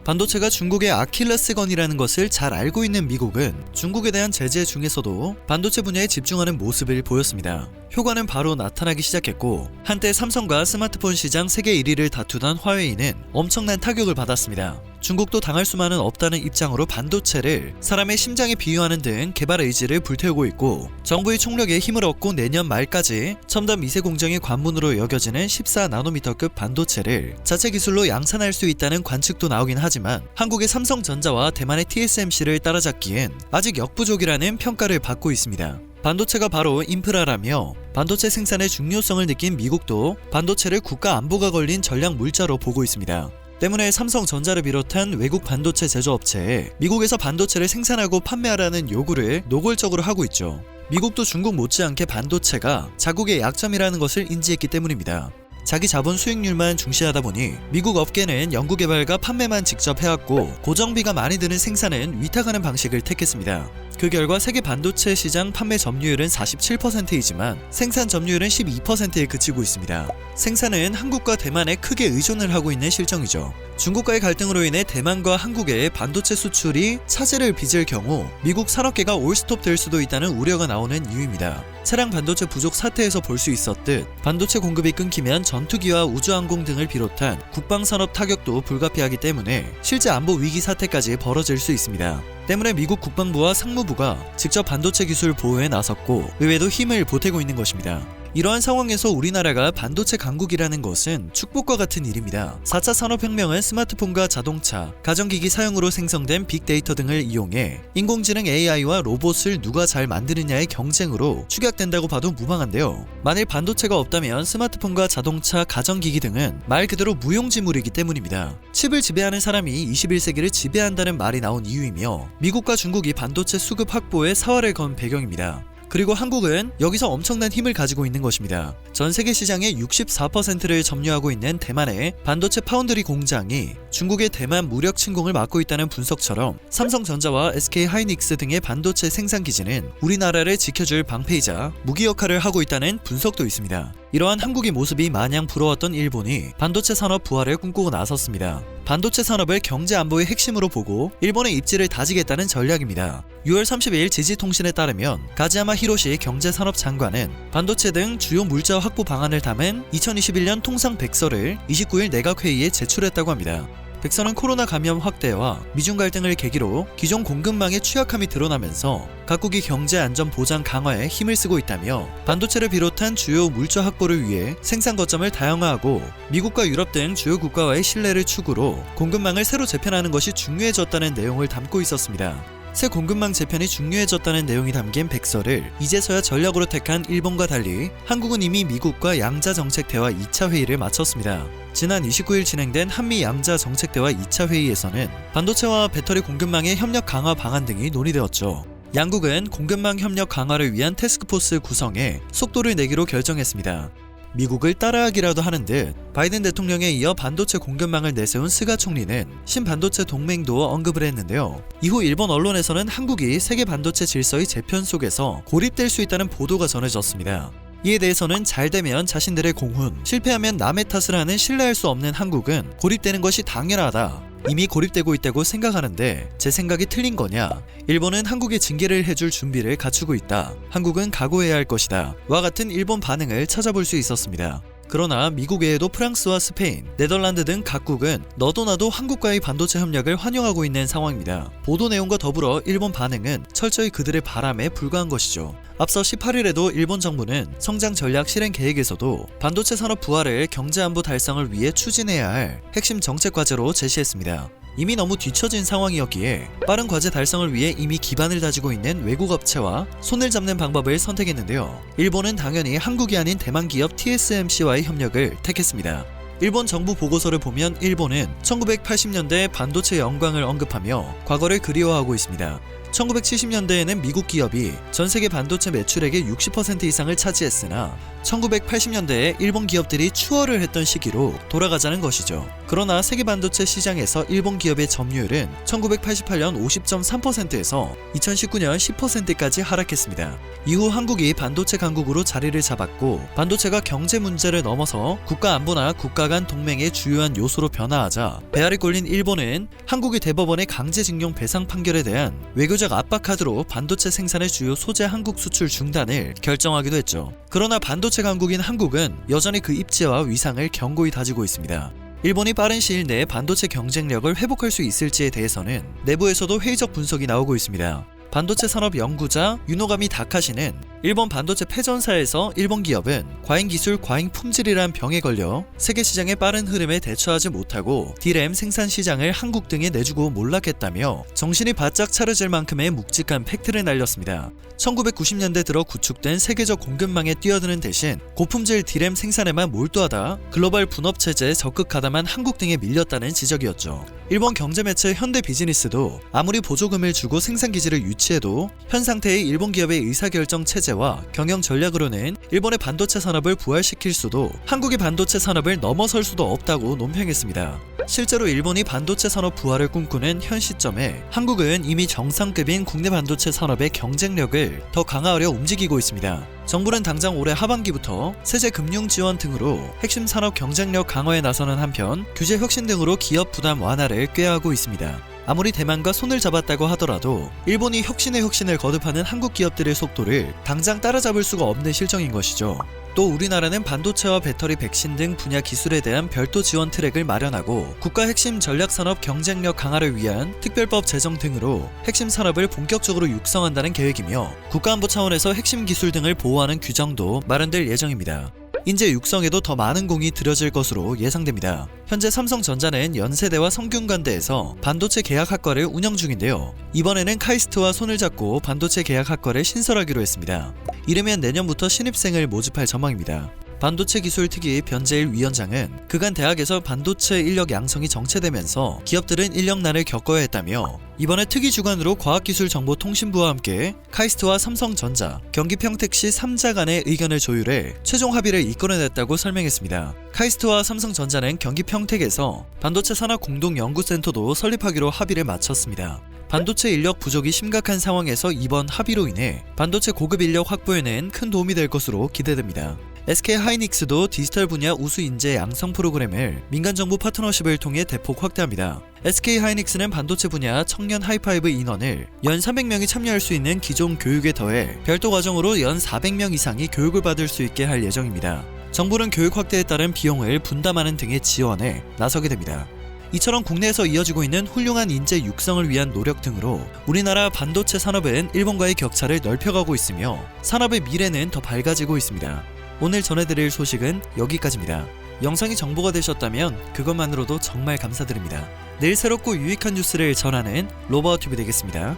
반도체가 중국의 아킬레스건이라는 것을 잘 알고 있는 미국은 중국에 대한 제재 중에서도 반도체 분야에 집중하는 모습을 보였습니다. 효과는 바로 나타나기 시작했고, 한때 삼성과 스마트폰 시장 세계 1위를 다투던 화웨이는 엄청난 타격을 받았습니다. 중국도 당할 수만은 없다는 입장으로 반도체를 사람의 심장에 비유하는 등 개발 의지를 불태우고 있고, 정부의 총력에 힘을 얻고 내년 말까지 첨단 미세 공정의 관문으로 여겨지는 14나노미터급 반도체를 자체 기술로 양산할 수 있다는 관측도 나오긴 하지만, 한국의 삼성전자와 대만의 TSMC를 따라잡기엔 아직 역부족이라는 평가를 받고 있습니다. 반도체가 바로 인프라라며 반도체 생산의 중요성을 느낀 미국도 반도체를 국가 안보가 걸린 전략 물자로 보고 있습니다. 때문에 삼성전자를 비롯한 외국 반도체 제조업체에 미국에서 반도체를 생산하고 판매하라는 요구를 노골적으로 하고 있죠. 미국도 중국 못지않게 반도체가 자국의 약점이라는 것을 인지했기 때문입니다. 자기 자본 수익률만 중시하다 보니 미국 업계는 연구개발과 판매만 직접 해왔고, 고정비가 많이 드는 생산은 위탁하는 방식을 택했습니다. 그 결과 세계 반도체 시장 판매 점유율은 47%이지만 생산 점유율은 12%에 그치고 있습니다. 생산은 한국과 대만에 크게 의존을 하고 있는 실정이죠. 중국과의 갈등으로 인해 대만과 한국의 반도체 수출이 차질을 빚을 경우 미국 산업계가 올스톱 될 수도 있다는 우려가 나오는 이유입니다. 차량 반도체 부족 사태에서 볼 수 있었듯 반도체 공급이 끊기면 전투기와 우주항공 등을 비롯한 국방산업 타격도 불가피하기 때문에 실제 안보 위기 사태까지 벌어질 수 있습니다. 때문에 미국 국방부와 상무부가 직접 반도체 기술 보호에 나섰고, 의회도 힘을 보태고 있는 것입니다. 이러한 상황에서 우리나라가 반도체 강국이라는 것은 축복과 같은 일입니다. 4차 산업혁명은 스마트폰과 자동차, 가전기기 사용으로 생성된 빅데이터 등을 이용해 인공지능 AI와 로봇을 누가 잘 만드느냐의 경쟁으로 축약된다고 봐도 무방한데요. 만일 반도체가 없다면 스마트폰과 자동차, 가전기기 등은 말 그대로 무용지물이기 때문입니다. 칩을 지배하는 사람이 21세기를 지배한다는 말이 나온 이유이며, 미국과 중국이 반도체 수급 확보에 사활을 건 배경입니다. 그리고 한국은 여기서 엄청난 힘을 가지고 있는 것입니다. 전 세계 시장의 64%를 점유하고 있는 대만의 반도체 파운드리 공장이 중국의 대만 무력 침공을 막고 있다는 분석처럼, 삼성전자와 SK하이닉스 등의 반도체 생산 기지는 우리나라를 지켜줄 방패이자 무기 역할을 하고 있다는 분석도 있습니다. 이러한 한국의 모습이 마냥 부러웠던 일본이 반도체 산업 부활을 꿈꾸고 나섰습니다. 반도체 산업을 경제 안보의 핵심으로 보고 일본의 입지를 다지겠다는 전략입니다. 6월 30일 지지통신에 따르면 가지야마 히로시 경제산업 장관은 반도체 등 주요 물자 확보 방안을 담은 2021년 통상 백서를 29일 내각회의에 제출했다고 합니다. 백서는 코로나 감염 확대와 미중 갈등을 계기로 기존 공급망의 취약함이 드러나면서 각국이 경제 안전 보장 강화에 힘을 쓰고 있다며, 반도체를 비롯한 주요 물자 확보를 위해 생산 거점을 다양화하고 미국과 유럽 등 주요 국가와의 신뢰를 축으로 공급망을 새로 재편하는 것이 중요해졌다는 내용을 담고 있었습니다. 새 공급망 재편이 중요해졌다는 내용이 담긴 백서를 이제서야 전략으로 택한 일본과 달리 한국은 이미 미국과 양자 정책 대화 2차 회의를 마쳤습니다. 지난 29일 진행된 한미 양자 정책 대화 2차 회의에서는 반도체와 배터리 공급망의 협력 강화 방안 등이 논의되었죠. 양국은 공급망 협력 강화를 위한 태스크포스 구성에 속도를 내기로 결정했습니다. 미국을 따라하기라도 하는 듯 바이든 대통령에 이어 반도체 공급망을 내세운 스가 총리는 신반도체 동맹도 언급을 했는데요. 이후 일본 언론에서는 한국이 세계 반도체 질서의 재편 속에서 고립될 수 있다는 보도가 전해졌습니다. 이에 대해서는 잘 되면 자신들의 공훈, 실패하면 남의 탓을 하는 신뢰할 수 없는 한국은 고립되는 것이 당연하다, 이미 고립되고 있다고 생각하는데 제 생각이 틀린 거냐, 일본은 한국에 징계를 해줄 준비를 갖추고 있다, 한국은 각오해야 할 것이다 와 같은 일본 반응을 찾아볼 수 있었습니다. 그러나 미국 외에도 프랑스와 스페인, 네덜란드 등 각국은 너도 나도 한국과의 반도체 협력을 환영하고 있는 상황입니다. 보도 내용과 더불어 일본 반응은 철저히 그들의 바람에 불과한 것이죠. 앞서 18일에도 일본 정부는 성장 전략 실행 계획에서도 반도체 산업 부활을 경제안보 달성을 위해 추진해야 할 핵심 정책 과제로 제시했습니다. 이미 너무 뒤처진 상황이었기에 빠른 과제 달성을 위해 이미 기반을 다지고 있는 외국 업체와 손을 잡는 방법을 선택했는데요. 일본은 당연히 한국이 아닌 대만 기업 TSMC와의 협력을 택했습니다. 일본 정부 보고서를 보면 일본은 1980년대 반도체 영광을 언급하며 과거를 그리워하고 있습니다. 1970년대에는 미국 기업이 전세계 반도체 매출액의 60% 이상을 차지했으나 1980년대에 일본 기업들이 추월을 했던 시기로 돌아가자는 것이죠. 그러나 세계 반도체 시장에서 일본 기업의 점유율은 1988년 50.3%에서 2019년 10%까지 하락했습니다. 이후 한국이 반도체 강국으로 자리를 잡았고 반도체가 경제 문제를 넘어서 국가 안보나 국가 간 동맹의 주요한 요소로 변화하자 배알이 꼴린 일본은 한국의 대법원의 강제징용 배상 판결에 대한 외교적 압박 카드로 반도체 생산의 주요 소재 한국 수출 중단을 결정하기도 했죠. 그러나 반도체 강국인 한국은 여전히 그 입지와 위상을 견고히 다지고 있습니다. 일본이 빠른 시일 내에 반도체 경쟁력을 회복할 수 있을지에 대해서는 내부에서도 회의적 분석이 나오고 있습니다. 반도체 산업 연구자 유노가미 다카시는 일본 반도체 패전사에서 일본 기업은 과잉 기술, 과잉 품질이란 병에 걸려 세계 시장의 빠른 흐름에 대처하지 못하고 D램 생산 시장을 한국 등에 내주고 몰락했다며 정신이 바짝 차려질 만큼의 묵직한 팩트를 날렸습니다. 1990년대 들어 구축된 세계적 공급망에 뛰어드는 대신 고품질 D램 생산에만 몰두하다 글로벌 분업체제에 적극하다만 한국 등에 밀렸다는 지적이었죠. 일본 경제매체 현대비즈니스도 아무리 보조금을 주고 생산기지를 유치해도 현 상태의 일본 기업의 의사결정 체제와 경영 전략으로는 일본의 반도체 산업을 부활시킬 수도 한국의 반도체 산업을 넘어설 수도 없다고 논평했습니다. 실제로 일본이 반도체 산업 부활을 꿈꾸는 현 시점에 한국은 이미 정상급인 국내 반도체 산업의 경쟁력을 더 강화하려 움직이고 있습니다. 정부는 당장 올해 하반기부터 세제 금융 지원 등으로 핵심 산업 경쟁력 강화에 나서는 한편 규제 혁신 등으로 기업 부담 완화를 꾀하고 있습니다. 아무리 대만과 손을 잡았다고 하더라도 일본이 혁신의 혁신을 거듭하는 한국 기업들의 속도를 당장 따라잡을 수가 없는 실정인 것이죠. 또 우리나라는 반도체와 배터리, 백신 등 분야 기술에 대한 별도 지원 트랙을 마련하고 국가 핵심 전략산업 경쟁력 강화를 위한 특별법 제정 등으로 핵심 산업을 본격적으로 육성한다는 계획이며 국가안보 차원에서 핵심 기술 등을 보호하는 규정도 마련될 예정입니다. 인재 육성에도 더 많은 공이 들여질 것으로 예상됩니다. 현재 삼성전자는 연세대와 성균관대에서 반도체 계약학과를 운영 중인데요. 이번에는 카이스트와 손을 잡고 반도체 계약학과를 신설하기로 했습니다. 이르면 내년부터 신입생을 모집할 전망입니다. 반도체 기술 특위 변재일 위원장은 그간 대학에서 반도체 인력 양성이 정체되면서 기업들은 인력난을 겪어야 했다며 이번에 특위 주관으로 과학기술정보통신부와 함께 카이스트와 삼성전자, 경기평택시 3자 간의 의견을 조율해 최종 합의를 이끌어냈다고 설명했습니다. 카이스트와 삼성전자는 경기평택에서 반도체 산업 공동연구센터도 설립하기로 합의를 마쳤습니다. 반도체 인력 부족이 심각한 상황에서 이번 합의로 인해 반도체 고급 인력 확보에는 큰 도움이 될 것으로 기대됩니다. SK하이닉스도 디지털 분야 우수 인재 양성 프로그램을 민간정부 파트너십을 통해 대폭 확대합니다. SK하이닉스는 반도체 분야 청년 하이파이브 인원을 연 300명이 참여할 수 있는 기존 교육에 더해 별도 과정으로 연 400명 이상이 교육을 받을 수 있게 할 예정입니다. 정부는 교육 확대에 따른 비용을 분담하는 등의 지원에 나서게 됩니다. 이처럼 국내에서 이어지고 있는 훌륭한 인재 육성을 위한 노력 등으로 우리나라 반도체 산업은 일본과의 격차를 넓혀가고 있으며 산업의 미래는 더 밝아지고 있습니다. 오늘 전해드릴 소식은 여기까지입니다. 영상이 정보가 되셨다면 그것만으로도 정말 감사드립니다. 내일 새롭고 유익한 뉴스를 전하는 로버튜브 되겠습니다.